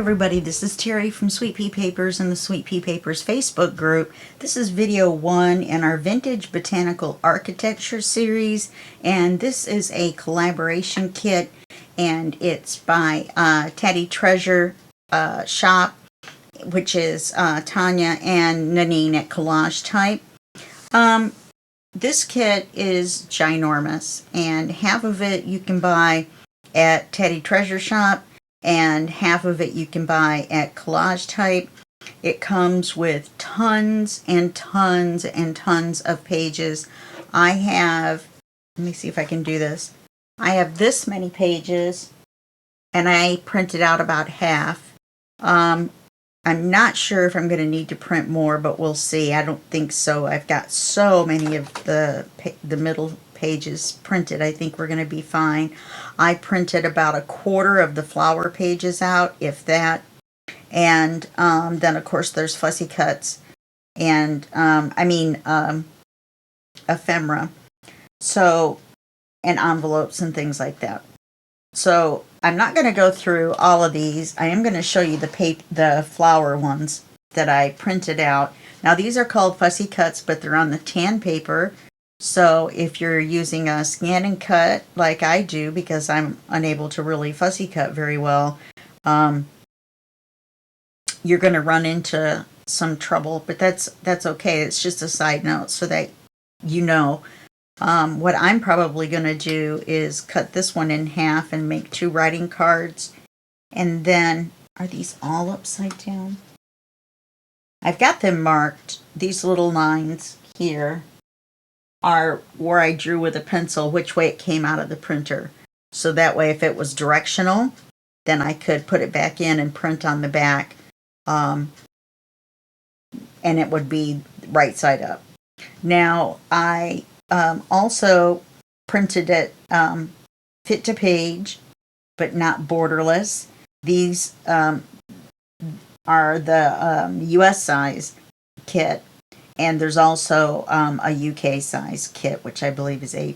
everybody, this is Terry from Sweet Pea Papers and the Sweet Pea Papers Facebook group. This is video 1 in our Vintage Botanical Architecture series, and this is a collaboration kit, and it's by Tatty Treasure Shop, which is Tanya and Nanine at CollageType. This kit is ginormous, and half of it you can buy at Tatty Treasure Shop, and half of it you can buy at CollageType. It comes with tons and tons and tons of pages. I have, let me see if I can do this. I have this many pages, and I printed out about half. I'm not sure if I'm going to need to print more, but we'll see. I don't think so. I've got so many of the middle pages printed. I think we're going to be fine. I printed about a quarter of the flower pages out, if that. And then, of course, there's fussy cuts and, ephemera. So, and envelopes and things like that. So, I'm not going to go through all of these. I am going to show you the flower ones that I printed out. Now, these are called fussy cuts, but they're on the tan paper. So if you're using a scan and cut like I do, because I'm unable to really fussy cut very well, you're going to run into some trouble, but that's okay. It's just a side note so that you know. What I'm probably going to do is cut this one in half and make 2 writing cards. And then, are these all upside down? I've got them marked. These little lines here are where I drew with a pencil which way it came out of the printer. So that way if it was directional, then I could put it back in and print on the back, and it would be right side up. Now I also printed it fit to page, but not borderless. These are the US size kit. And there's also a UK size kit, which I believe is A4,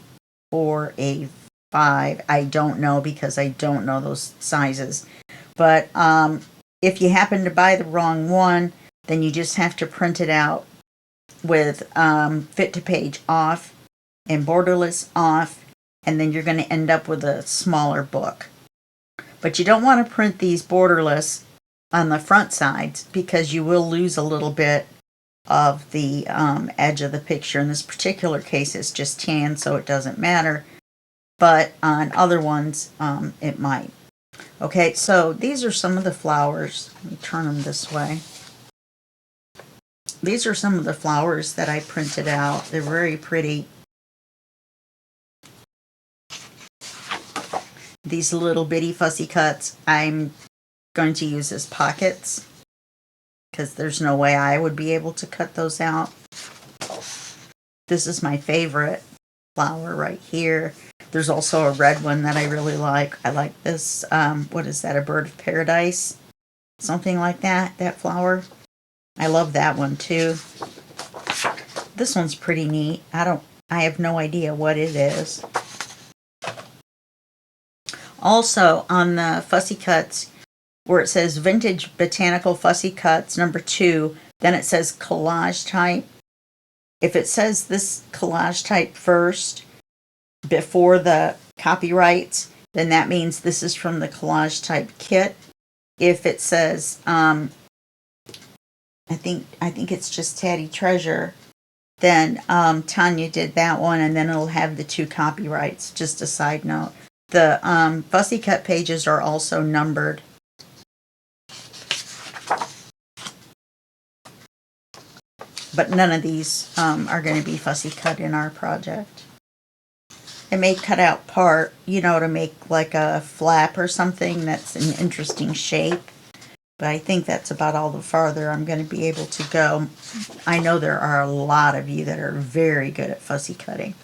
A5. I don't know because I don't know those sizes. But if you happen to buy the wrong one, then you just have to print it out with fit to page off and borderless off. And then you're going to end up with a smaller book. But you don't want to print these borderless on the front sides because you will lose a little bit of the edge of the picture. In this particular case, it's just tan, so it doesn't matter. But on other ones, it might. Okay, so these are some of the flowers. Let me turn them this way. These are some of the flowers that I printed out. They're very pretty. These little bitty fussy cuts, I'm going to use as pockets, because there's no way I would be able to cut those out. This is my favorite flower right here. There's also a red one that I really like. I like this, what is that, a bird of paradise? Something like that, that flower. I love that one too. This one's pretty neat. I have no idea what it is. Also, on the fussy cuts, where it says Vintage Botanical Fussy Cuts, number 2, then it says CollageType. If it says this CollageType first, before the copyrights, then that means this is from the CollageType kit. If it says, I think it's just Tatty Treasure, then Tanya did that one, and then it'll have the 2 copyrights. Just a side note. The fussy cut pages are also numbered. But none of these are going to be fussy cut in our project. I may cut out part, to make like a flap or something that's an interesting shape. But I think that's about all the farther I'm going to be able to go. I know there are a lot of you that are very good at fussy cutting.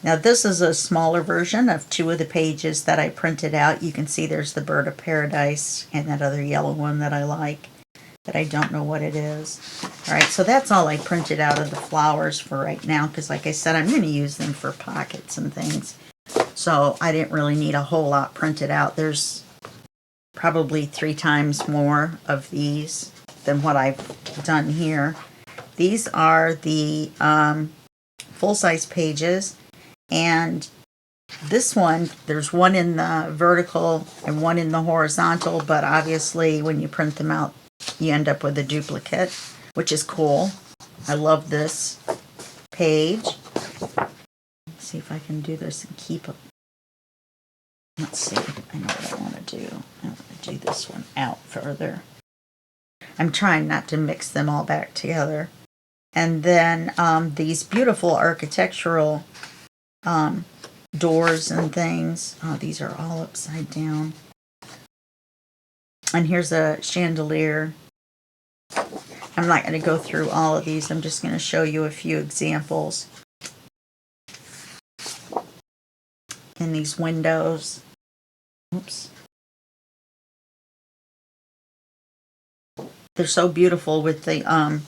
Now this is a smaller version of 2 of the pages that I printed out. You can see there's the bird of paradise and that other yellow one that I like, that I don't know what it is. Alright, so that's all I printed out of the flowers for right now, because like I said, I'm going to use them for pockets and things. So I didn't really need a whole lot printed out. There's probably 3 times more of these than what I've done here. These are the full-size pages, and this one, there's one in the vertical and one in the horizontal, but obviously when you print them out, you end up with a duplicate, which is cool. I love this page. Let's see if I can do this and keep it. Let's see. I know what I want to do. I want to do this one out further. I'm trying not to mix them all back together. And then these beautiful architectural doors and things. Oh, these are all upside down. And here's a chandelier. I'm not going to go through all of these. I'm just going to show you a few examples. In these windows. Oops. They're so beautiful with the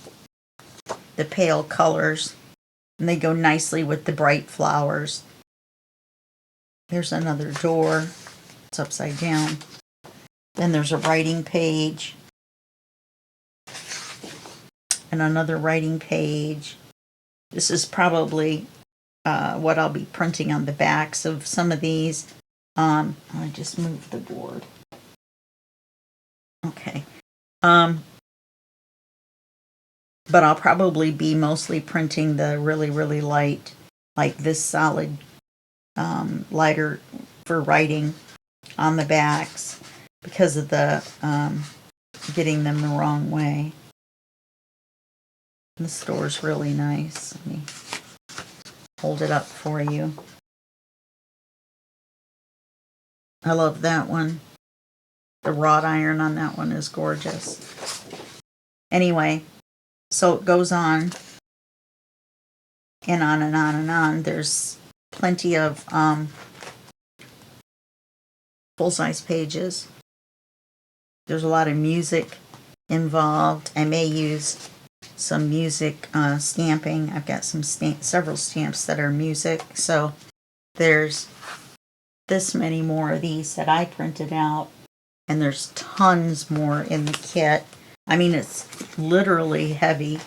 pale colors. And they go nicely with the bright flowers. Here's another door. It's upside down. Then there's a writing page. And another writing page. This is probably what I'll be printing on the backs of some of these. I just moved the board. Okay. But I'll probably be mostly printing the really, really light, like this solid lighter for writing on the backs because of the getting them the wrong way. The store's really nice. Let me hold it up for you. I love that one. The wrought iron on that one is gorgeous. Anyway, so it goes on and on and on and on. There's plenty of full-size pages. There's a lot of music involved. I may use some music stamping. I've got some several stamps that are music. So there's this many more of these that I printed out, and there's tons more in the kit. I mean, it's literally heavy.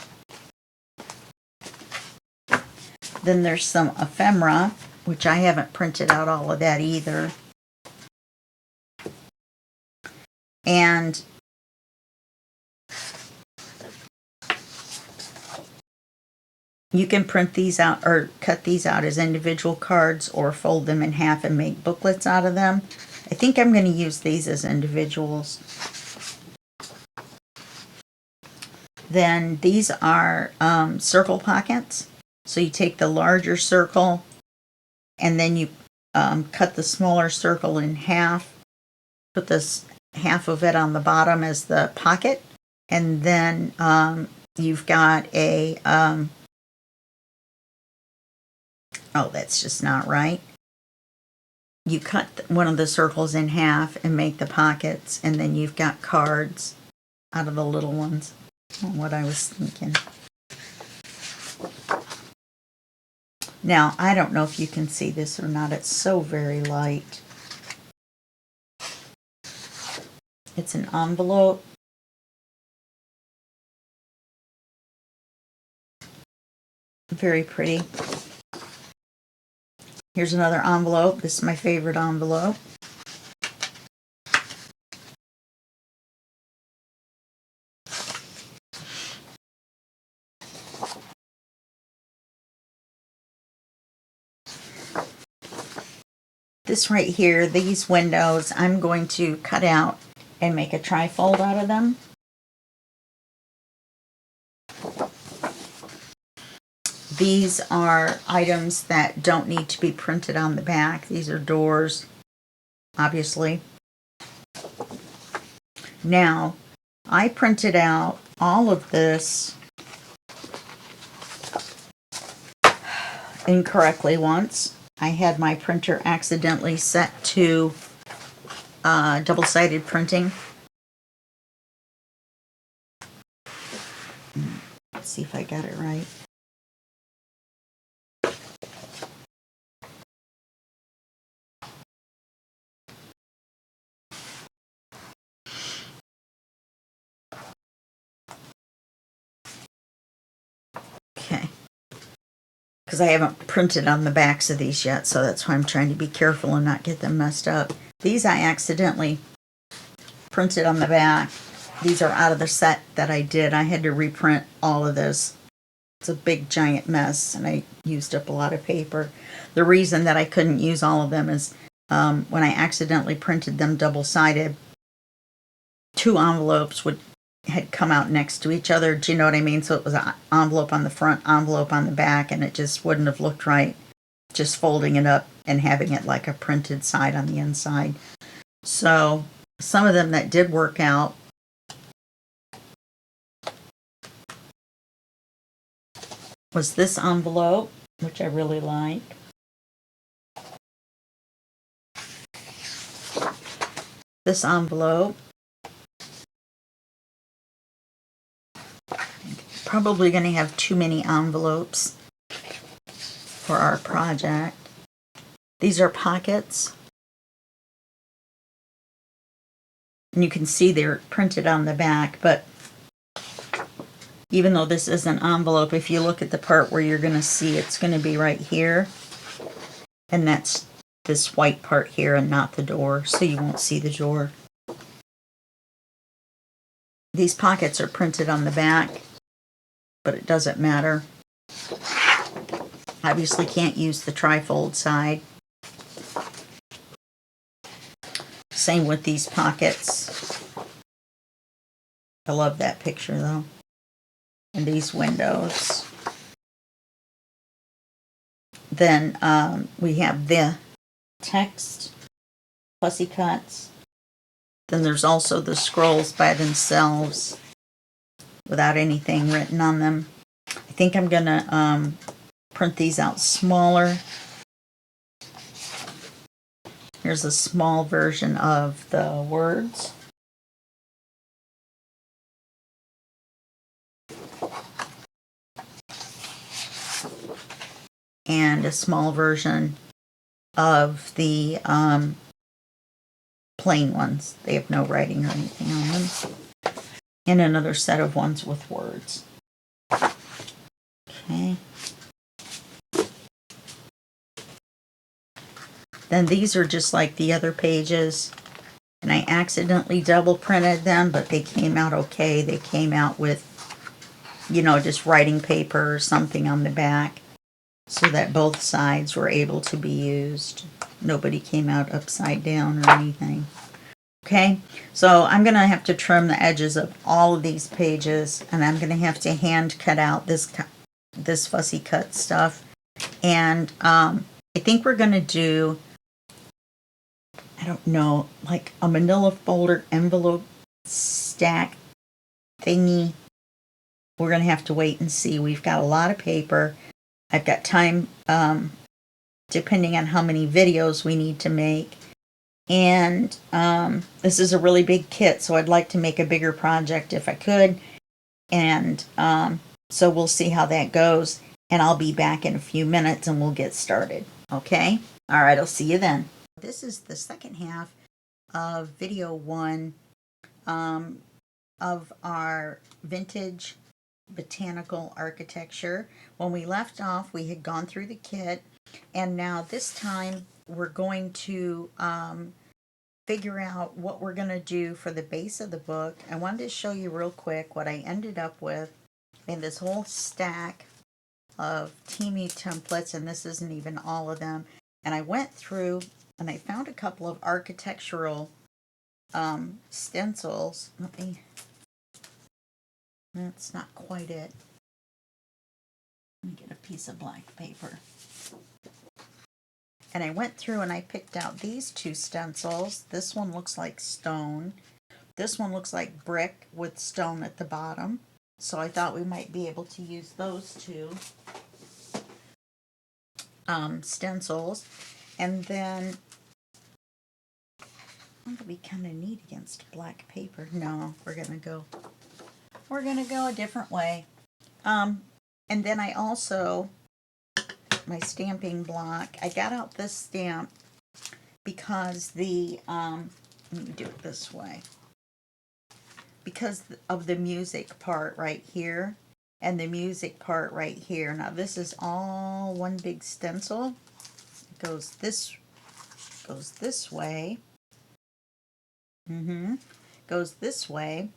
Then there's some ephemera, which I haven't printed out all of that either. And you can print these out or cut these out as individual cards or fold them in half and make booklets out of them. I think I'm going to use these as individuals. Then these are circle pockets. So you take the larger circle and then you cut the smaller circle in half. Put this half of it on the bottom as the pocket. And then you've got a... oh, that's just not right. You cut one of the circles in half and make the pockets, and then you've got cards out of the little ones. What I was thinking. Now, I don't know if you can see this or not. It's so very light. It's an envelope. Very pretty. Here's another envelope. This is my favorite envelope. This right here, these windows, I'm going to cut out and make a trifold out of them. These are items that don't need to be printed on the back. These are doors, obviously. Now, I printed out all of this incorrectly once. I had my printer accidentally set to double-sided printing. Let's see if I got it right. because I haven't printed on the backs of these yet, so that's why I'm trying to be careful and not get them messed up. These I accidentally printed on the back. These are out of the set that I did. I had to reprint all of this. It's a big giant mess, and I used up a lot of paper. The reason that I couldn't use all of them is when I accidentally printed them double-sided, 2 envelopes had come out next to each other. Do you know what I mean? So it was an envelope on the front, envelope on the back, and it just wouldn't have looked right just folding it up and having it like a printed side on the inside. So some of them that did work out was this envelope, which I really liked. This envelope. Probably going to have too many envelopes for our project. These are pockets. And you can see they're printed on the back, but even though this is an envelope, if you look at the part where you're going to see, it's going to be right here. And that's this white part here and not the door, so you won't see the door. These pockets are printed on the back, but it doesn't matter. Obviously can't use the trifold side. Same with these pockets. I love that picture though. And these windows. Then we have the text, fussy cuts. Then there's also the scrolls by themselves without anything written on them. I think I'm going to print these out smaller. Here's a small version of the words. And a small version of the plain ones. They have no writing or anything on them. And another set of ones with words. Okay. Then these are just like the other pages. And I accidentally double printed them, but they came out okay. They came out with, you know, just writing paper or something on the back, so that both sides were able to be used. Nobody came out upside down or anything. Okay, so I'm going to have to trim the edges of all of these pages, and I'm going to have to hand cut out this fussy cut stuff. And I think we're going to do, I don't know, like a manila folder envelope stack thingy. We're going to have to wait and see. We've got a lot of paper. I've got time, depending on how many videos we need to make. And this is a really big kit, so I'd like to make a bigger project if I could. And so we'll see how that goes. And I'll be back in a few minutes and we'll get started. Okay? All right, I'll see you then. This is the second half of video 1 of our vintage botanical architecture. When we left off, we had gone through the kit, and now this time we're going to figure out what we're going to do for the base of the book. I wanted to show you real quick what I ended up with in this whole stack of Teamy templates, and this isn't even all of them. And I went through and I found a couple of architectural stencils. That's not quite it. Let me get a piece of black paper. And I went through and I picked out these 2 stencils. This one looks like stone. This one looks like brick with stone at the bottom. So I thought we might be able to use those 2 stencils. And then, that'll be kind of neat against black paper. No, we're gonna go a different way. And then I also, my stamping block, I got out this stamp because the, let me do it this way. Because of the music part right here, and the music part right here. Now this is all one big stencil. It goes this way. Goes this way.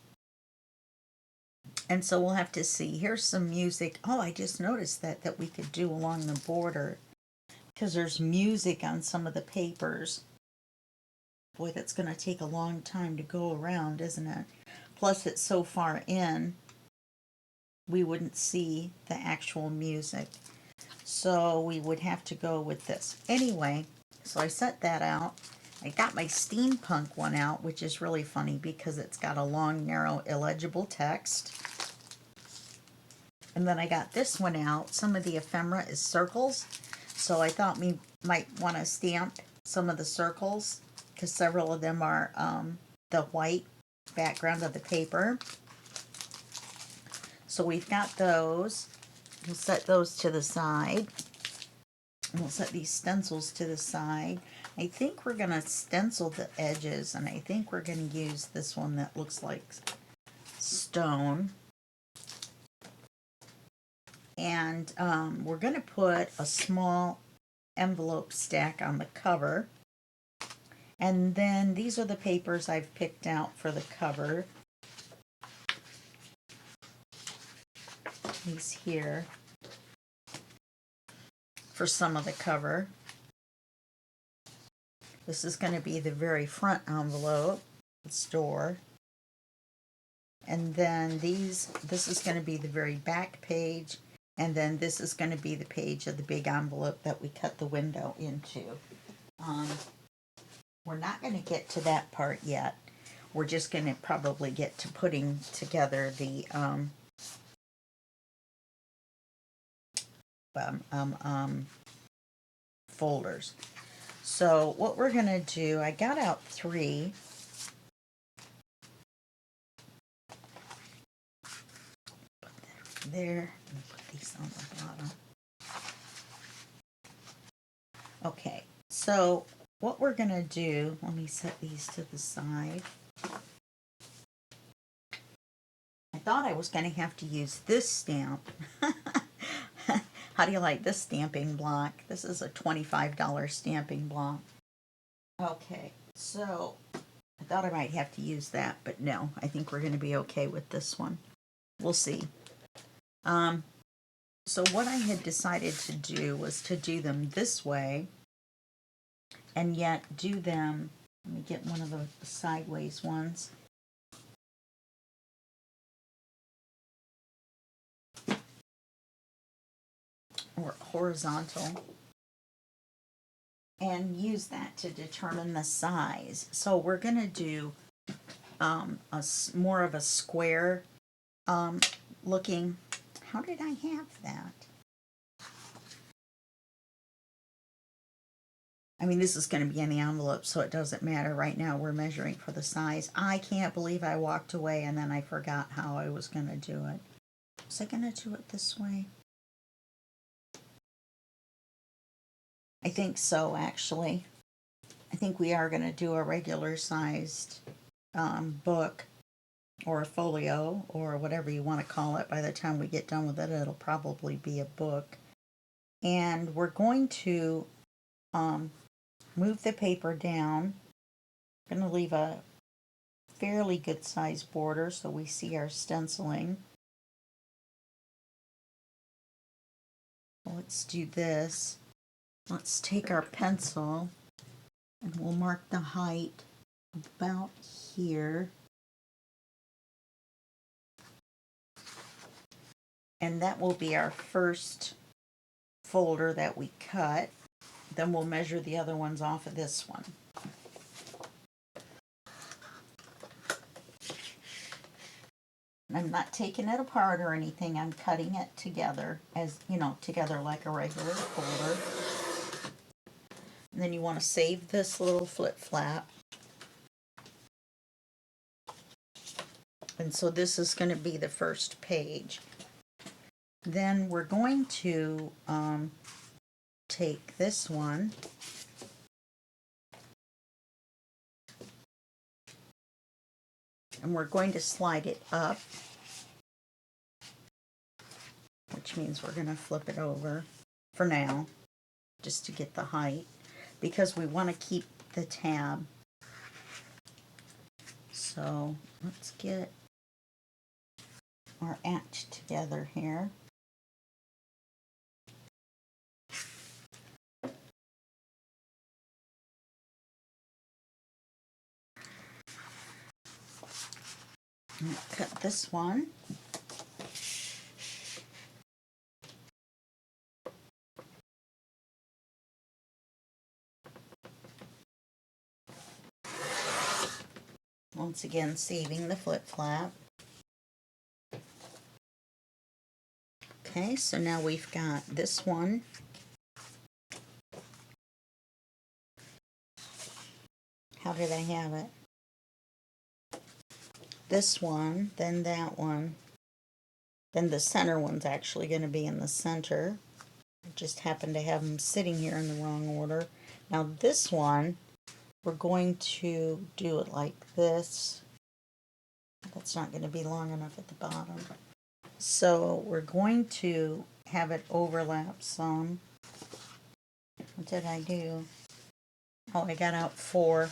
And so we'll have to see. Here's some music. Oh, I just noticed that we could do along the border, because there's music on some of the papers. Boy, that's going to take a long time to go around, isn't it? Plus, it's so far in, we wouldn't see the actual music. So we would have to go with this. Anyway, so I set that out. I got my steampunk one out, which is really funny because it's got a long, narrow, illegible text. And then I got this one out. Some of the ephemera is circles. So I thought we might want to stamp some of the circles, because several of them are the white background of the paper. So we've got those. We'll set those to the side. And we'll set these stencils to the side. I think we're going to stencil the edges, and I think we're going to use this one that looks like stone. And we're going to put a small envelope stack on the cover. And then these are the papers I've picked out for the cover. These here for some of the cover. This is going to be the very front envelope, the store. And then this is going to be the very back page. And then this is going to be the page of the big envelope that we cut the window into. We're not going to get to that part yet. We're just going to probably get to putting together the folders. So what we're going to do, I got out 3. Put that there, and put these on the bottom. Okay, so what we're going to do, let me set these to the side. I thought I was going to have to use this stamp. How do you like this stamping block? This is a $25 stamping block. Okay, so I thought I might have to use that, but no, I think we're going to be okay with this one. We'll see. So what I had decided to do was to do them this way, and yet do them, let me get one of the sideways ones. Or horizontal, and use that to determine the size. So we're going to do more of a square looking. How did I have that? I mean, this is going to be in the envelope, so it doesn't matter. Right now we're measuring for the size. I can't believe I walked away and then I forgot how I was going to do it. Was I going to do it this way? I think so, actually. I think we are going to do a regular sized book, or a folio, or whatever you want to call it. By the time we get done with it, it'll probably be a book. And we're going to move the paper down. I'm going to leave a fairly good sized border so we see our stenciling. Let's do this. Let's take our pencil and we'll mark the height about here. And that will be our first folder that we cut. Then we'll measure the other ones off of this one. I'm not taking it apart or anything. I'm cutting it together, as you know, together like a regular folder. And then you want to save this little flip flap. And so this is going to be the first page. Then we're going to take this one and we're going to slide it up which means we're going to flip it over for now, just to get the height, because we want to keep the tab. So let's get our act together here. Cut this one. Once again, saving the flip flap. Okay, so now we've got this one. How did I have it? This one, then that one, then the center one's actually going to be in the center. I just happen to have them sitting here in the wrong order. Now this one, we're going to do it like this. That's not going to be long enough at the bottom. So we're going to have it overlap some. What did I do? Oh, I got out 4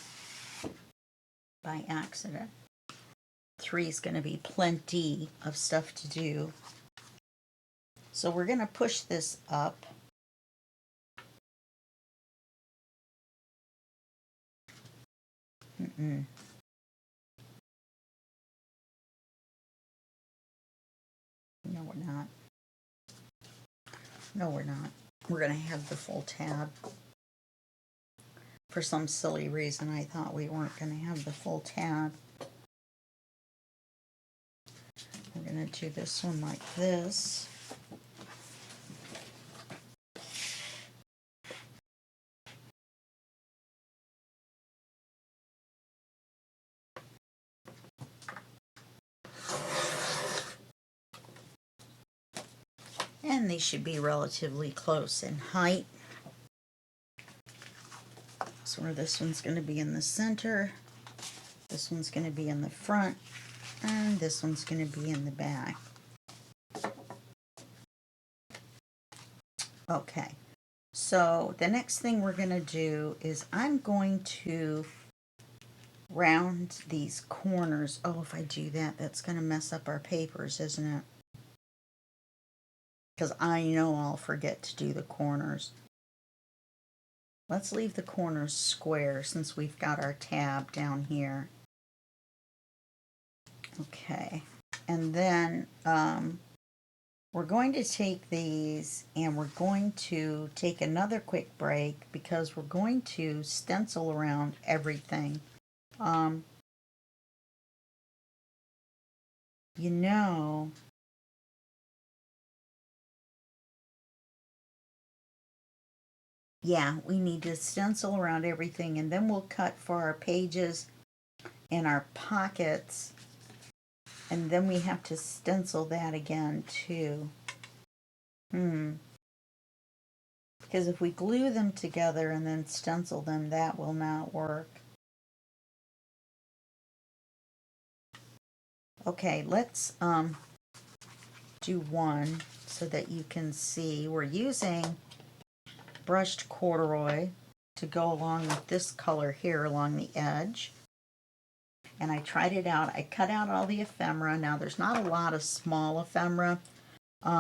by accident. 3 is going to be plenty of stuff to do. So we're going to push this up. No, we're not. No, we're not. We're going to have the full tab. For some silly reason, I thought we weren't going to have the full tab. We're going to do this one like this. And they should be relatively close in height. So this one's going to be in the center, this one's going to be in the front, and this one's going to be in the back. Okay, so the next thing we're going to do is I'm going to round these corners. Oh, if I do that, that's going to mess up our papers, isn't it? Because I know I'll forget to do the corners. Let's leave the corners square since we've got our tab down here. Okay, and then we're going to take these and we're going to take another quick break because we're going to stencil around everything. You know, yeah, we need to stencil around everything, and then we'll cut for our pages and our pockets, and then we have to stencil that again too. Because if we glue them together and then stencil them, that will not work. Okay, let's do one so that you can see. We're using brushed corduroy to go along with this color here along the edge. And I tried it out. I cut out all the ephemera. Now there's not a lot of small ephemera. We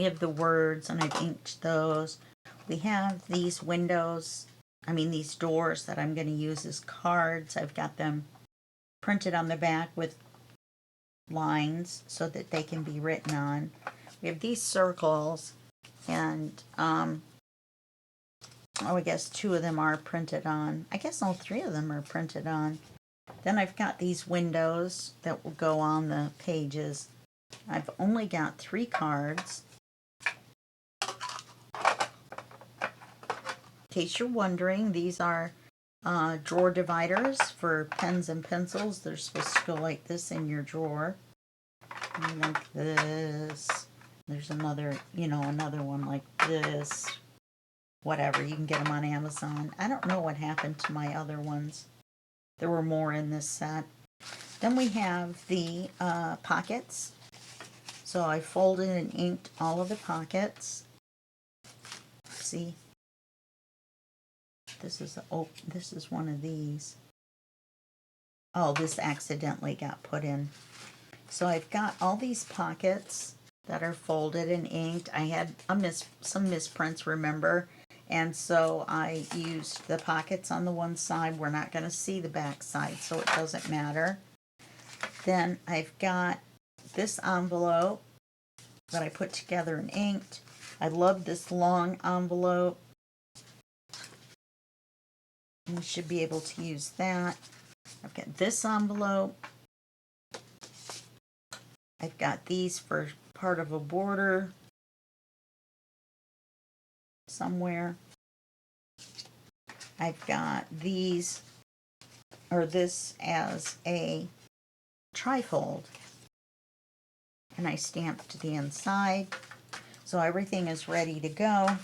have the words, and I've inked those. We have these windows, these doors that I'm going to use as cards. I've got them printed on the back with lines so that they can be written on. We have these circles, and I guess 2 of them are printed on. I guess all 3 of them are printed on. Then I've got these windows that will go on the pages. I've only got 3 cards. In case you're wondering, these are drawer dividers for pens and pencils. They're supposed to go like this in your drawer. And like this. There's another, another one like this. Whatever, you can get them on Amazon. I don't know what happened to my other ones. There were more in this set. Then we have the pockets. So I folded and inked all of the pockets. See, this is one of these. Oh, this accidentally got put in. So I've got all these pockets that are folded and inked. I had some misprints, remember? And so I used the pockets on the one side. We're not going to see the back side, so it doesn't matter. Then I've got this envelope that I put together and inked. I love this long envelope. We should be able to use that. I've got this envelope. I've got these for part of a border somewhere. I've got these, or this as a trifold. And I stamped the inside. So everything is ready to go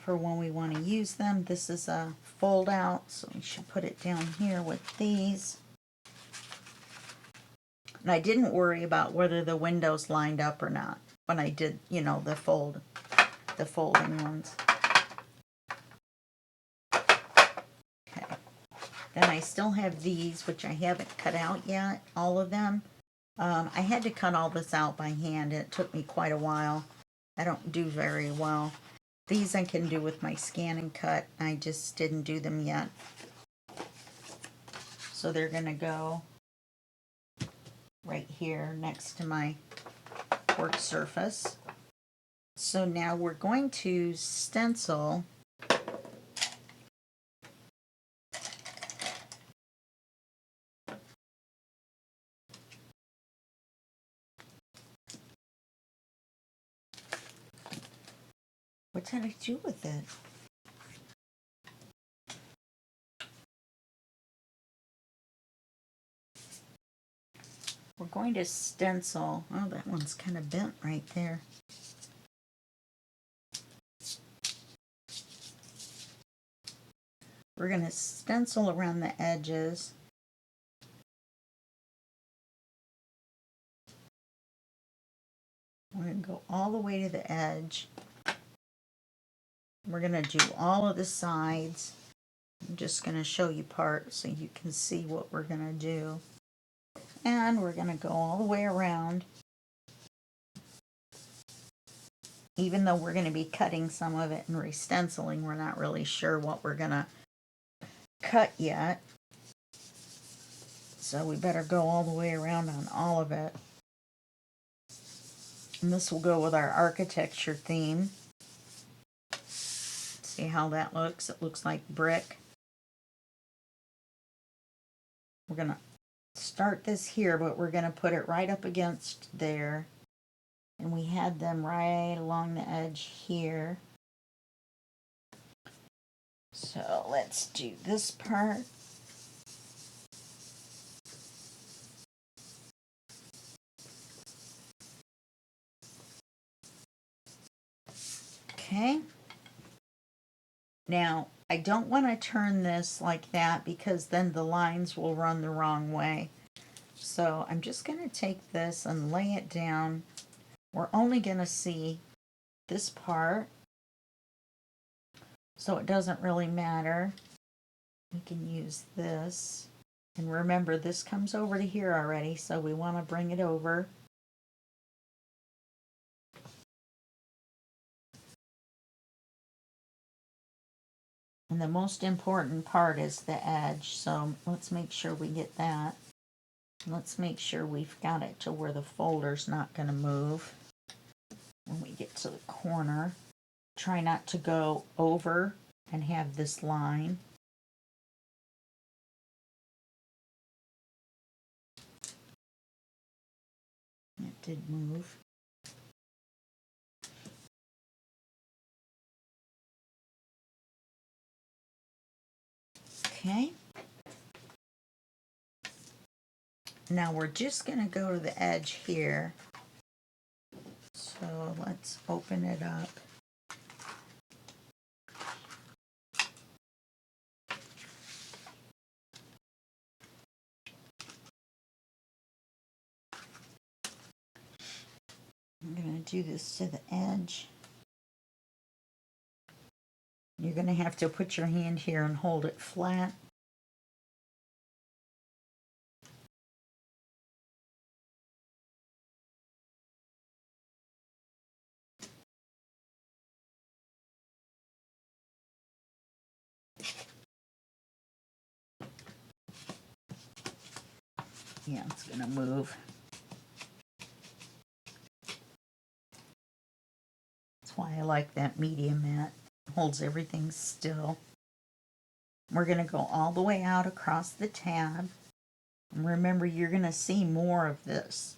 for when we want to use them. This is a fold out, so we should put it down here with these. And I didn't worry about whether the windows lined up or not when I did, you know, the folding ones. Okay. Then I still have these, which I haven't cut out yet, all of them. I had to cut all this out by hand. It took me quite a while. I don't do very well. These I can do with my scan and cut. I just didn't do them yet. So they're going to go right here next to my work surface. So now we're going to stencil what did I do with it? We're going to stencil. Oh, that one's kind of bent right there. We're going to stencil around the edges. We're going to go all the way to the edge. We're going to do all of the sides. I'm just going to show you parts so you can see what we're going to do. And we're going to go all the way around. Even though we're going to be cutting some of it and re-stenciling, we're not really sure what we're going to cut yet. So we better go all the way around on all of it. And this will go with our architecture theme. See how that looks? It looks like brick. We're going to start this here, but we're going to put it right up against there. And we had them right along the edge here. So let's do this part. Okay. Now, I don't want to turn this like that because then the lines will run the wrong way. So I'm just going to take this and lay it down. We're only going to see this part, so it doesn't really matter. We can use this. And remember, this comes over to here already, so we want to bring it over. And the most important part is the edge, so let's make sure we get that. Let's make sure we've got it to where the folder's not going to move when we get to the corner. Try not to go over and have this line. It did move. Okay. Now we're just going to go to the edge here. So let's open it up. do this to the edge. You're going to have to put your hand here and hold it flat. Yeah, it's going to move. That's why I like that medium mat. It holds everything still. We're going to go all the way out across the tab. And remember, you're going to see more of this.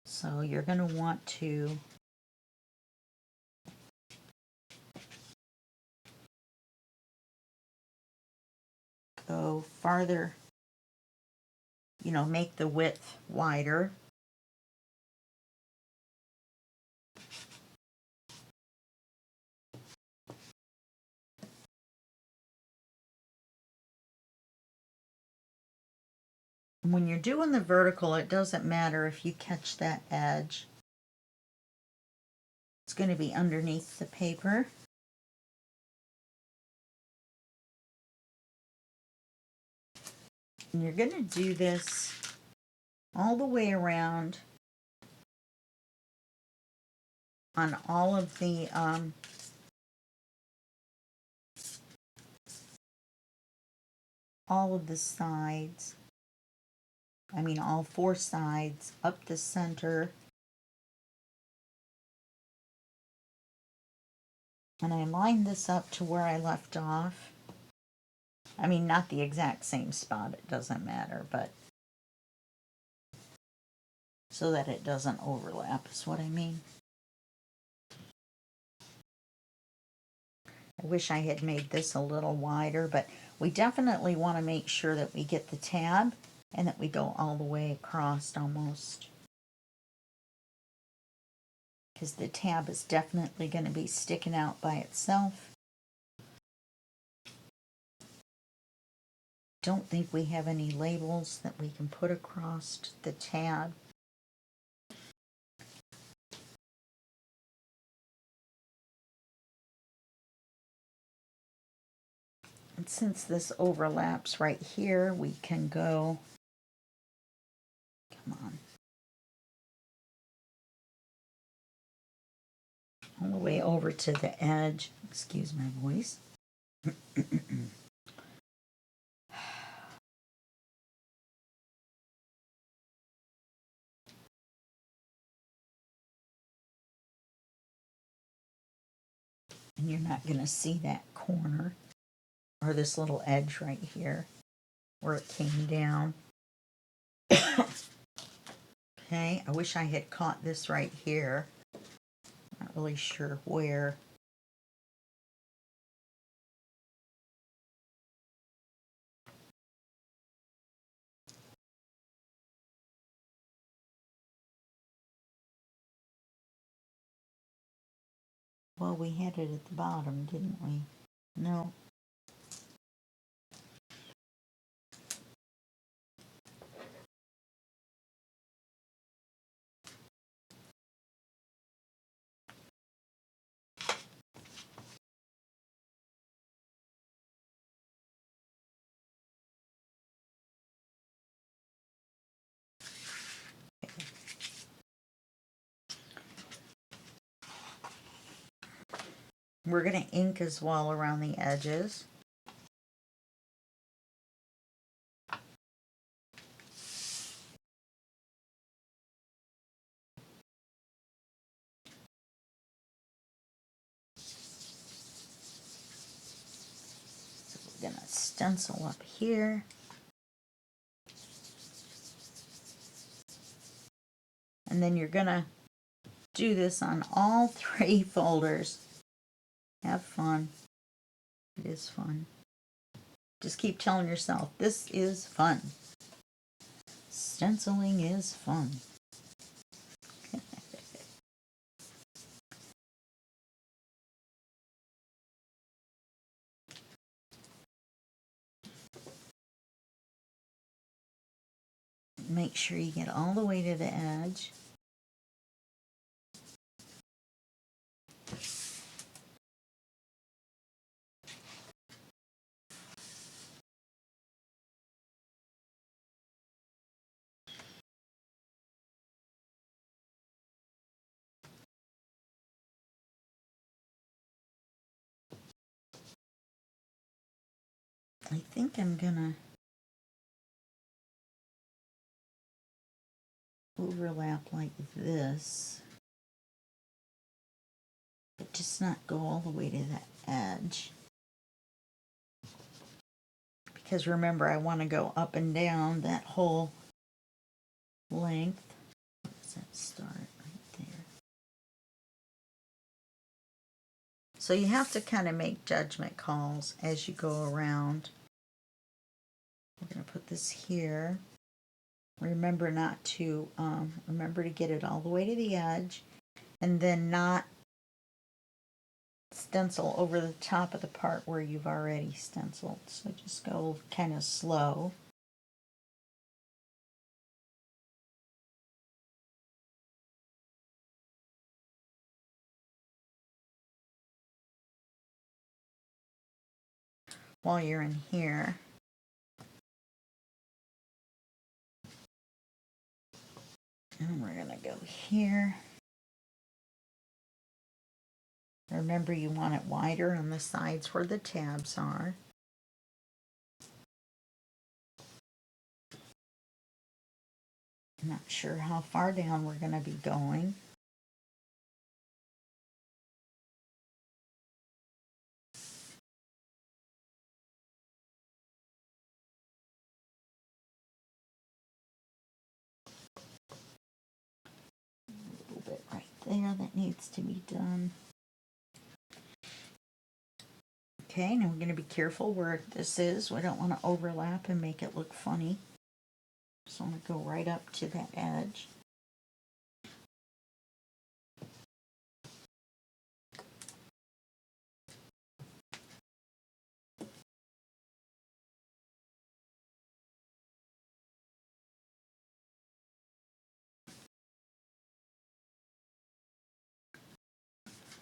So you're going to want to go farther, you know, make the width wider. When you're doing the vertical, it doesn't matter if you catch that edge. It's going to be underneath the paper. And you're going to do this all the way around on all of the sides. I mean all 4 sides up the center. And I lined this up to where I left off. I mean, not the exact same spot, it doesn't matter, but so that it doesn't overlap is what I mean. I wish I had made this a little wider, but we definitely want to make sure that we get the tab and that we go all the way across almost. Because the tab is definitely going to be sticking out by itself. Don't think we have any labels that we can put across the tab. And since this overlaps right here, we can go, come on, all the way over to the edge. Excuse my voice. And you're not going to see that corner or this little edge right here where it came down. Okay, I wish I had caught this right here. Not really sure where. Well, we had it at the bottom, didn't we? No. We're going to ink as well around the edges. So we're going to stencil up here. And then you're going to do this on all 3 folders. Have fun. It is fun. Just keep telling yourself, this is fun. Stenciling is fun. Make sure you get all the way to the edge. I think I'm gonna overlap like this, but just not go all the way to the edge. Because remember, I want to go up and down that whole length. Where does that start? Right there. So you have to kind of make judgment calls as you go around. We're going to put this here. Remember not to, remember to get it all the way to the edge, and then not stencil over the top of the part where you've already stenciled. So just go kind of slow. While you're in here. And we're going to go here. Remember, you want it wider on the sides where the tabs are. I'm not sure how far down we're going to be going. A little bit right there that needs to be done. Okay, now we're going to be careful where this is. We don't want to overlap and make it look funny. So I'm going to go right up to that edge.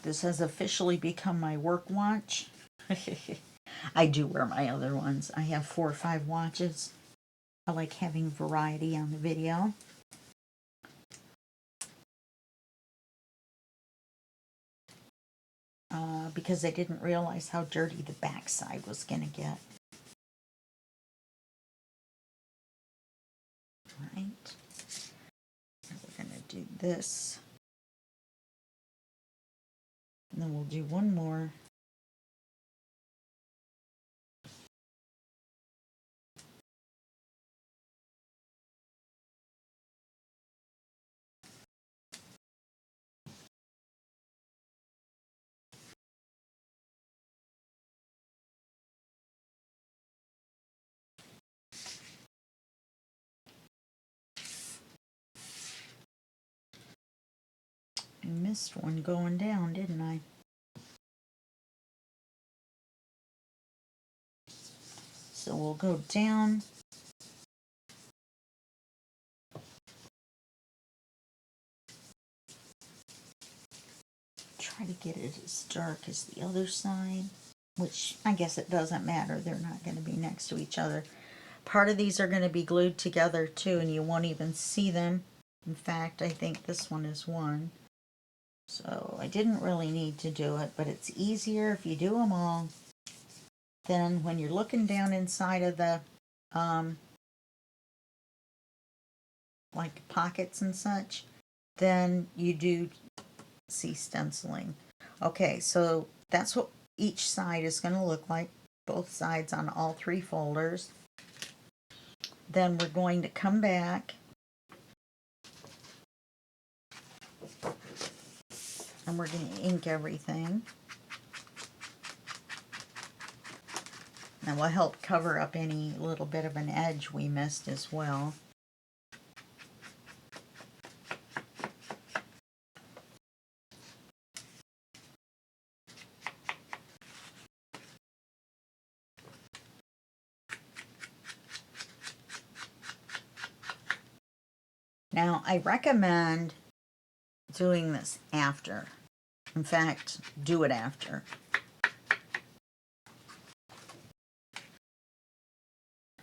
This has officially become my work watch. I do wear my other ones. I have 4 or 5 watches. I like having variety on the video. Because I didn't realize how dirty the backside was going to get. Right. We're going to do this. And then we'll do one more. I missed one going down, didn't I? So we'll go down. Try to get it as dark as the other side, which I guess it doesn't matter. They're not going to be next to each other. Part of these are going to be glued together too, and you won't even see them. In fact, I think this one is one. So I didn't really need to do it, but it's easier if you do them all. Then when you're looking down inside of the like pockets and such, then you do see stenciling. Okay, so that's what each side is going to look like, both sides on all 3 folders. Then we're going to come back and we're going to ink everything. And we'll help cover up any little bit of an edge we missed as well. Now, I recommend doing this after. In fact, do it after.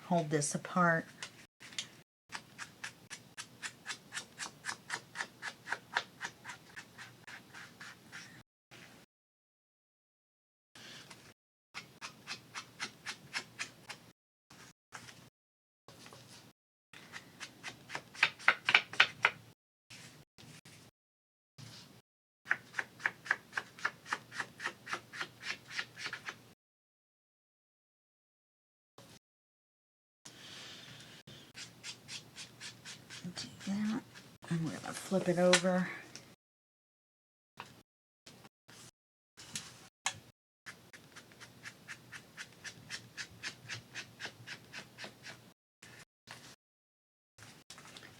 Hold this apart. flip it over.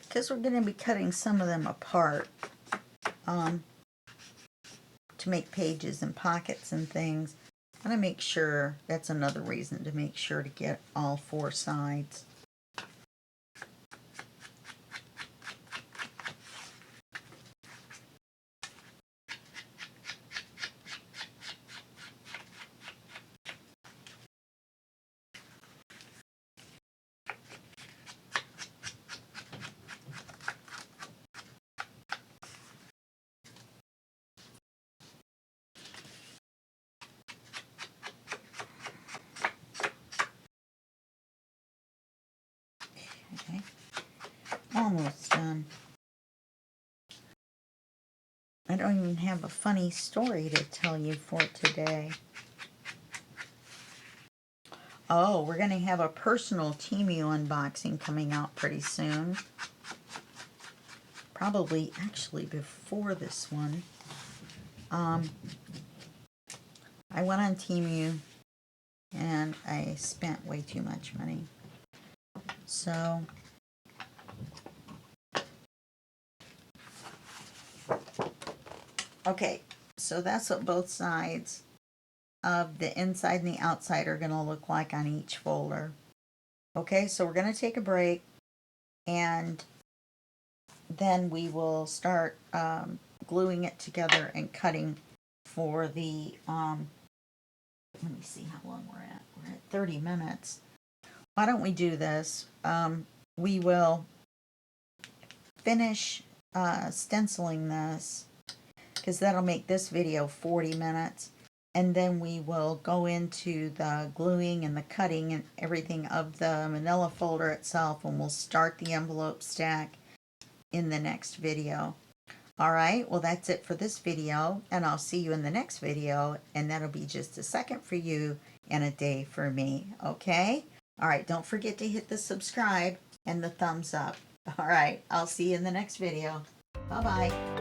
Because we're going to be cutting some of them apart to make pages and pockets and things. I'm going to make sure, that's another reason to make sure to get all 4 sides. Okay, almost done. I don't even have a funny story to tell you for today. Oh, we're going to have a personal Temu unboxing coming out pretty soon. Probably actually before this one. I went on Temu and I spent way too much money. So okay, so that's what both sides of the inside and the outside are going to look like on each folder. Okay, so we're going to take a break and then we will start gluing it together and cutting for the, let me see how long we're at. We're at 30 minutes. Why don't we do this? We will finish stenciling this, because that'll make this video 40 minutes. And then we will go into the gluing and the cutting and everything of the manila folder itself, and we'll start the envelope stack in the next video. Alright, well that's it for this video, and I'll see you in the next video, and that'll be just a second for you and a day for me, okay? Alright, don't forget to hit the subscribe and the thumbs up. Alright, I'll see you in the next video. Bye-bye.